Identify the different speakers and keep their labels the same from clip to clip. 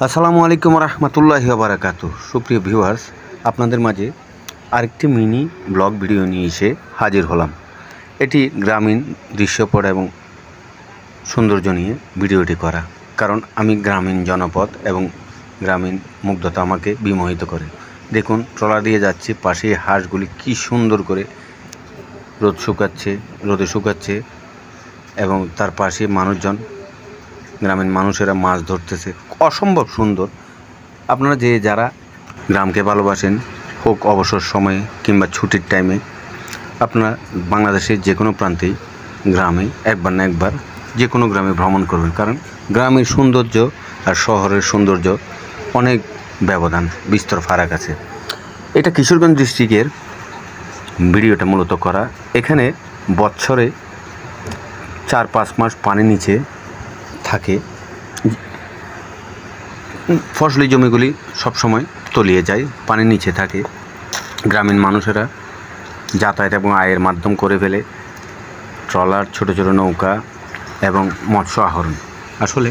Speaker 1: আসসালামু আলাইকুম রহমতুল্লাহি ওয়া বারাকাতুহু। সুপ্রিয় ভিউয়ার্স, আপনাদের মাঝে আরেকটি মিনি ব্লগ ভিডিও নিয়ে এসে হাজির হলাম। এটি গ্রামীণ দৃশ্যপট এবং সৌন্দর্য নিয়ে ভিডিওটি করা, কারণ আমি গ্রামীণ জনপদ এবং গ্রামীণ মুগ্ধতা আমাকে বিমোহিত করে। দেখুন, ট্রলার দিয়ে যাচ্ছে, পাশে হাঁসগুলি কি সুন্দর করে রোদে শুকাচ্ছে এবং তার পাশে মানুষজন, গ্রামীণ মানুষেরা মাছ ধরতেছে, অসম্ভব সুন্দর। আপনারা যারা গ্রামকে ভালোবাসেন, হোক অবসর সময়ে কিংবা ছুটির টাইমে, আপনারা বাংলাদেশের যে কোনো প্রান্তেই গ্রামে একবার না একবার যে কোনো গ্রামে ভ্রমণ করবেন, কারণ গ্রামের সৌন্দর্য আর শহরের সৌন্দর্য অনেক ব্যবধান, বিস্তর ফারাক আছে। এটা কিশোরগঞ্জ ডিস্ট্রিক্টের ভিডিওটা মূলত করা। এখানে বছরে 4-5 মাস পানি নিচে থাকে, ফসলি জমিগুলি সবসময় তলিয়ে যায়, পানির নিচে থাকে। গ্রামীণ মানুষেরা যাতায়াত এবং আয়ের মাধ্যম করে ফেলে ট্রলার, ছোট ছোট নৌকা এবং মৎস্য আহরণ। আসলে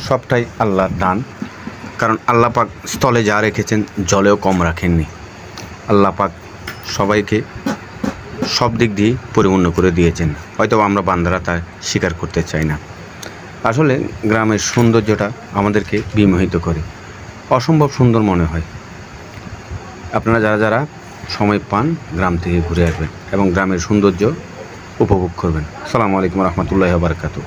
Speaker 1: সবটাই আল্লাহর দান, কারণ আল্লাহ পাক স্থলে যা রেখেছেন জলেও কম রাখেননি। আল্লাহ পাক সবাইকে সব দিক দিয়ে পরিপূর্ণ করে দিয়েছেন, হয়তো আমরা বান্দারা তা স্বীকার করতে চাই না। আসলে গ্রামের সৌন্দর্যটা আমাদেরকে বিমোহিত করে, অসম্ভব সুন্দর মনে হয়। আপনারা যারা সময় পান, গ্রাম থেকে ঘুরে আসবেন এবং গ্রামের সৌন্দর্য উপভোগ করবেন। আসসালামু আলাইকুম রহমতুল্লাহি ওয়া বারাকাতুহু।